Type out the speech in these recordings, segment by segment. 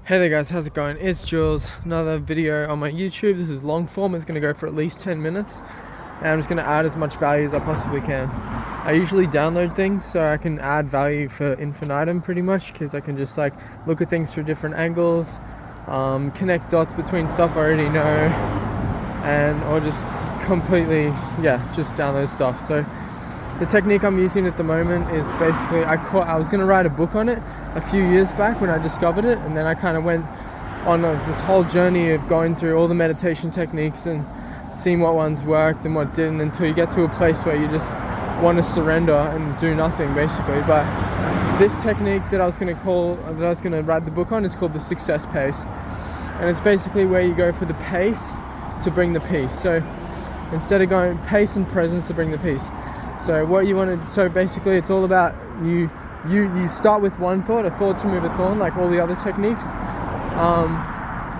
Hey there guys, how's it going? It's Jules, another video on my YouTube. This is long form, it's going to go for at least 10 minutes and I'm just going to add as much value as I possibly can. I usually download things so I can add value for infinitum pretty much, because I can just like look at things through different angles, connect dots between stuff I already know, and or just completely, just download stuff. So the technique I'm using at the moment is basically, I was going to write a book on it a few years back when I discovered it, and then I kind of went on this whole journey of going through all the meditation techniques and seeing what ones worked and what didn't, until you get to a place where you just want to surrender and do nothing basically. But this technique that I was going to write the book on is called the success pace, and it's basically where you go for the pace to bring the peace. So instead of going pace and presence to bring the peace. So basically it's all about you start with one thought, a thought to move a thorn, like all the other techniques.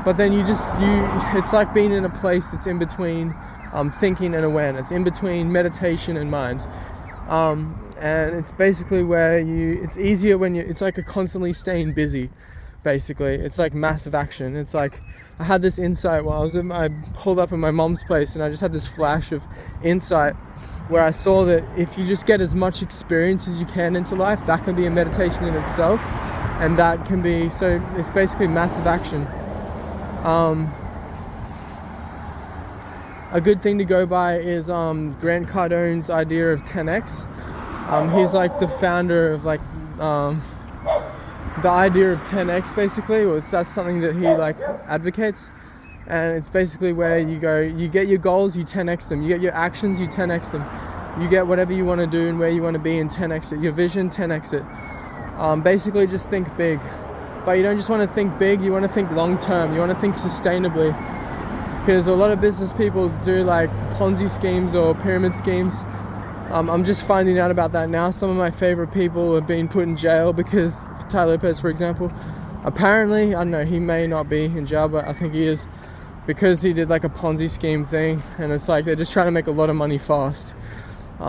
But then it's like being in a place that's in between thinking and awareness, in between meditation and mind. And it's basically where it's easier when it's like a constantly staying busy, basically. It's like massive action. It's like, I had this insight while I pulled up in my mom's place, and I just had this flash of insight where I saw that if you just get as much experience as you can into life, that can be a meditation in itself, and that can be, so it's basically massive action. A good thing to go by is Grant Cardone's idea of 10x. He's like the founder of the idea of 10x basically. That's something that he advocates. And it's basically where you get your goals, you 10x them. You get your actions, you 10x them. You get whatever you want to do and where you want to be and 10x it. Your vision, 10x it. Basically just think big. But you don't just want to think big, you want to think long term. You want to think sustainably. Because a lot of business people do like Ponzi schemes or pyramid schemes. I'm just finding out about that now. Some of my favorite people have been put in jail because, Tai Lopez for example, apparently, I don't know, he may not be in jail, but I think he is, because he did like a Ponzi scheme thing, and it's like they're just trying to make a lot of money fast. But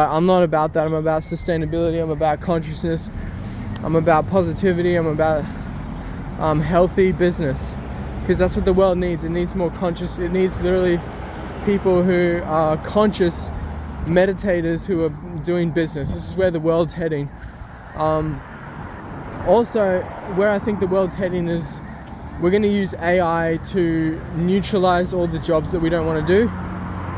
I'm not about that. I'm about sustainability. I'm about consciousness. I'm about positivity. I'm about healthy business, because that's what the world needs. It needs more conscious. It needs literally people who are conscious meditators who are doing business. This is where the world's heading. Also, where I think the world's heading is, we're going to use AI to neutralize all the jobs that we don't want to do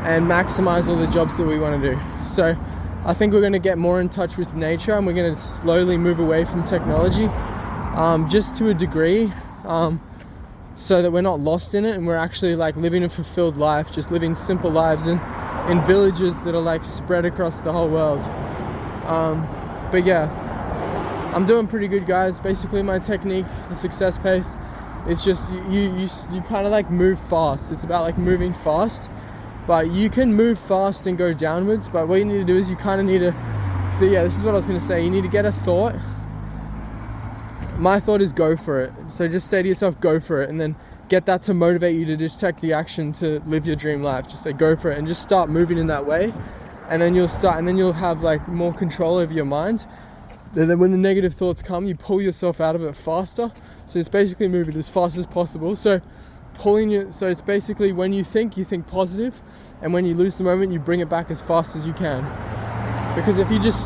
and maximize all the jobs that we want to do. So I think we're going to get more in touch with nature, and we're going to slowly move away from technology, just to a degree, so that we're not lost in it and we're actually like living a fulfilled life, just living simple lives in villages that are like spread across the whole world. But yeah, I'm doing pretty good, guys. Basically my technique, the success pace, it's just you kind of like move fast. It's about like moving fast, but you can move fast and go downwards. But what you need to do is you kind of need to, this is what I was going to say. You need to get a thought. My thought is go for it. So just say to yourself, go for it, and then get that to motivate you to just take the action to live your dream life. Just say go for it and just start moving in that way, and then you'll have like more control over your mind. Then when the negative thoughts come, you pull yourself out of it faster. So it's basically moving as fast as possible. So it's basically when you think positive, and when you lose the moment, you bring it back as fast as you can. Because if you just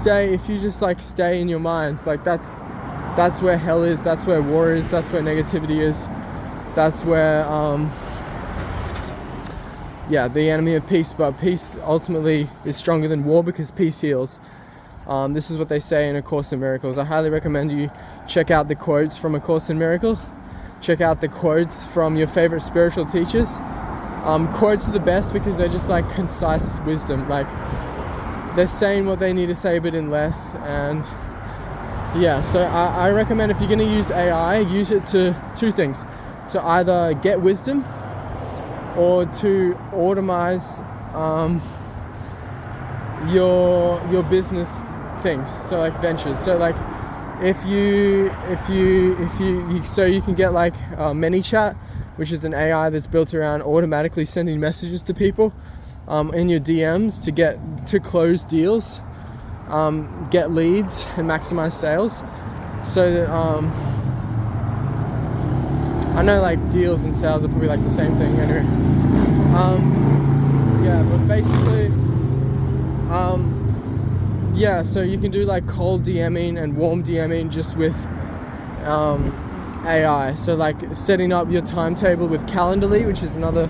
stay in your minds, like that's where hell is, that's where war is, that's where negativity is. That's where the enemy of peace. But peace ultimately is stronger than war, because peace heals. This is what they say in A Course in Miracles. I highly recommend you check out the quotes from A Course in Miracles. Check out the quotes from your favorite spiritual teachers. Quotes are the best because they're just like concise wisdom. Like they're saying what they need to say, but in less. And so I recommend, if you're going to use AI, use it to two things: to either get wisdom or to automize your business things, so like ventures. So like if you can get like ManyChat, which is an AI that's built around automatically sending messages to people in your DMs to close deals, get leads and maximize sales. So that I know like deals and sales are probably like the same thing anyway. Yeah, but basically, yeah, so you can do like cold DMing and warm DMing just with AI. So like setting up your timetable with Calendly, which is another,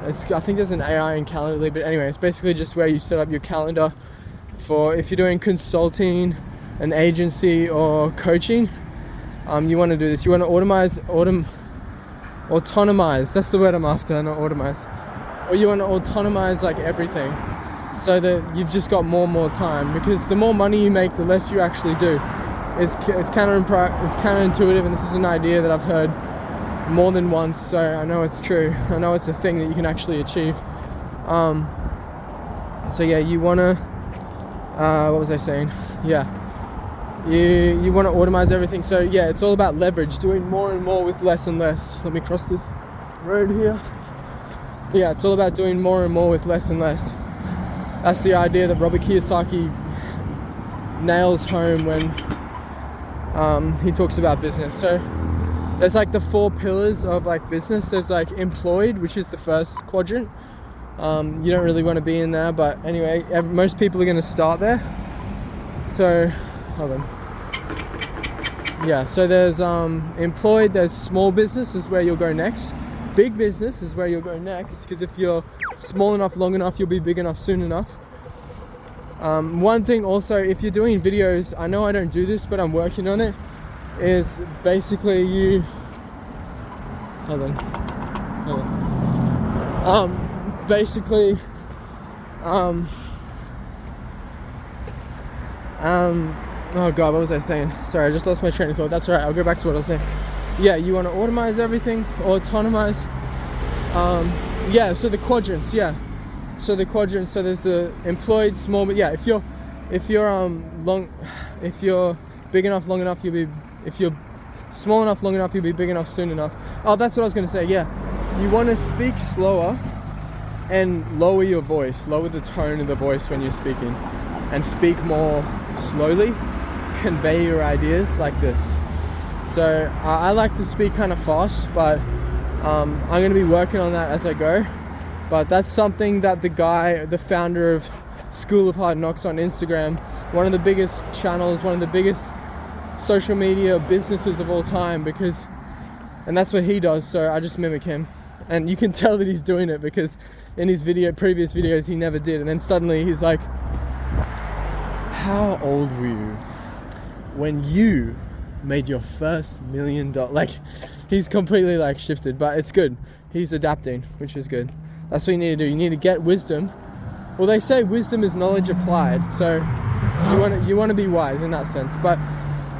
I think there's an AI in Calendly, but anyway, it's basically just where you set up your calendar for if you're doing consulting, an agency or coaching. You want to do this. You want to autonomize. That's the word I'm after, not automize. Or you want to autonomize like everything, so that you've just got more and more time. Because the more money you make, the less you actually do. It's counterintuitive, and this is an idea that I've heard more than once, so I know it's true. I know it's a thing that you can actually achieve. So yeah, you wanna, what was I saying? Yeah, you want to automize everything. So yeah, it's all about leverage, doing more and more with less and less. Let me cross this road here. Yeah, it's all about doing more and more with less and less. That's the idea that Robert Kiyosaki nails home when he talks about business. So there's like the 4 pillars of like business. There's like employed, which is the first quadrant. You don't really want to be in there, but anyway, most people are going to start there. So hold on. Yeah, so there's employed, there's small business is where you'll go next. Big business is where you'll go next, because if you're small enough, long enough, you'll be big enough soon enough. One thing also, if you're doing videos, I know I don't do this, but I'm working on it, is basically you, basically, oh god, what was I saying? Sorry, I just lost my train of thought. That's alright, I'll go back to what I was saying. Yeah, you want to automize everything, or autonomize. Yeah, so the quadrants, yeah. So the quadrants, so there's the employed, small, but yeah, if you're big enough, long enough, if you're small enough, long enough, you'll be big enough soon enough. Oh, that's what I was gonna say, yeah. You want to speak slower and lower your voice, lower the tone of the voice when you're speaking, and speak more slowly, convey your ideas like this. So I like to speak kind of fast, but I'm going to be working on that as I go. But that's something that the founder of School of Hard Knocks on Instagram, one of the biggest channels, one of the biggest social media businesses of all time, and that's what he does, so I just mimic him. And you can tell that he's doing it, because in his previous videos he never did, and then suddenly he's like, how old were you when you made your first $1 million? Like, he's completely like shifted, but it's good. He's adapting, which is good. That's what you need to do. You need to get wisdom. Well, they say wisdom is knowledge applied, so you want to be wise in that sense. But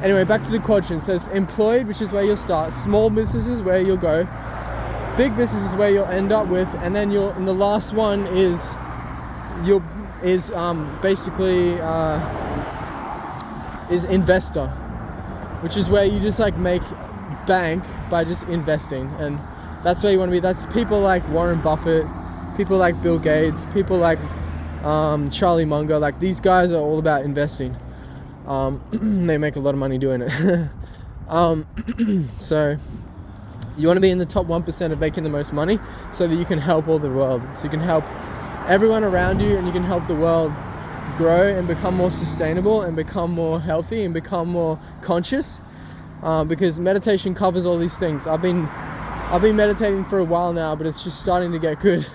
anyway, back to the quadrant. It says employed, which is where you'll start. Small businesses, where you'll go. Big businesses, where you'll end up with, and then and the last one is investor, which is where you just like make bank by just investing, and that's where you want to be. That's people like Warren Buffett, people like Bill Gates, people like Charlie Munger. Like, these guys are all about investing. They make a lot of money doing it. So you want to be in the top 1% of making the most money, so that you can help all the world. So you can help everyone around you, and you can help the world grow and become more sustainable and become more healthy and become more conscious, because meditation covers all these things. I've been meditating for a while now, but it's just starting to get good.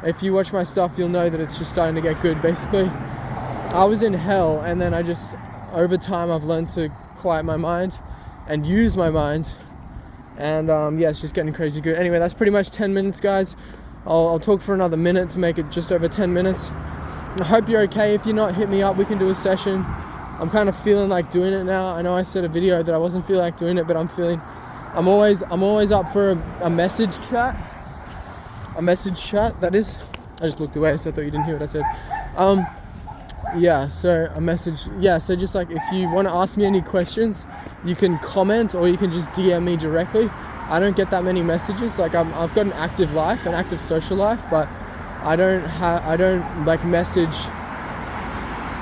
If you watch my stuff, you'll know that it's just starting to get good. Basically, I was in hell, and then over time I've learned to quiet my mind and use my mind, and yeah, it's just getting crazy good. Anyway, that's pretty much 10 minutes, guys. I'll talk for another minute to make it just over 10 minutes. I hope you're okay. If you're not, hit me up. We can do a session. I'm kind of feeling like doing it now. I know I said a video that I wasn't feeling like doing it, but I'm always up for a message chat. A message chat, that is. I just looked away, so I thought you didn't hear what I said. Yeah, so a message. Yeah, so just like, if you want to ask me any questions, you can comment, or you can just DM me directly. I don't get that many messages. Like, I've got an active life, an active social life, but I don't like message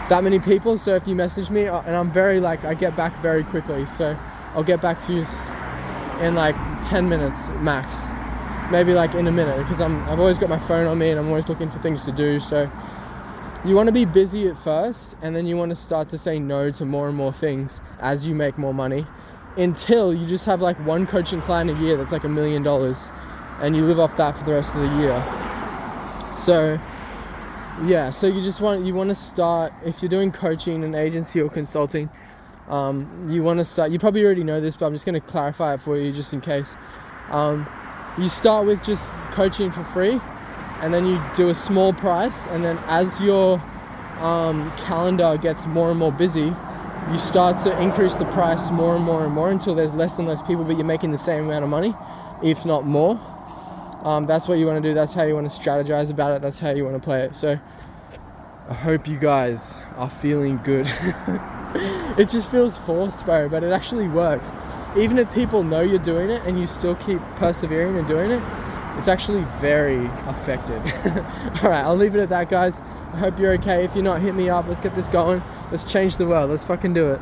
that many people. So if you message me, and I'm very like, I get back very quickly, so I'll get back to you in like 10 minutes max, maybe like in a minute, because I've always got my phone on me and I'm always looking for things to do. So you want to be busy at first, and then you want to start to say no to more and more things as you make more money, until you just have like one coaching client a year that's like $1 million, and you live off that for the rest of the year. So yeah, so you want to start, if you're doing coaching and agency or consulting, you want to start, you probably already know this, but I'm just going to clarify it for you just in case. You start with just coaching for free, and then you do a small price, and then as your calendar gets more and more busy, you start to increase the price more and more and more until there's less and less people, but you're making the same amount of money, if not more. That's what you want to do. That's how you want to strategize about it. That's how you want to play it. So I hope you guys are feeling good. It just feels forced, bro, but it actually works. Even if people know you're doing it and you still keep persevering and doing it, it's actually very effective. All right, I'll leave it at that, guys. I hope you're okay. If you're not, hit me up. Let's get this going. Let's change the world. Let's fucking do it.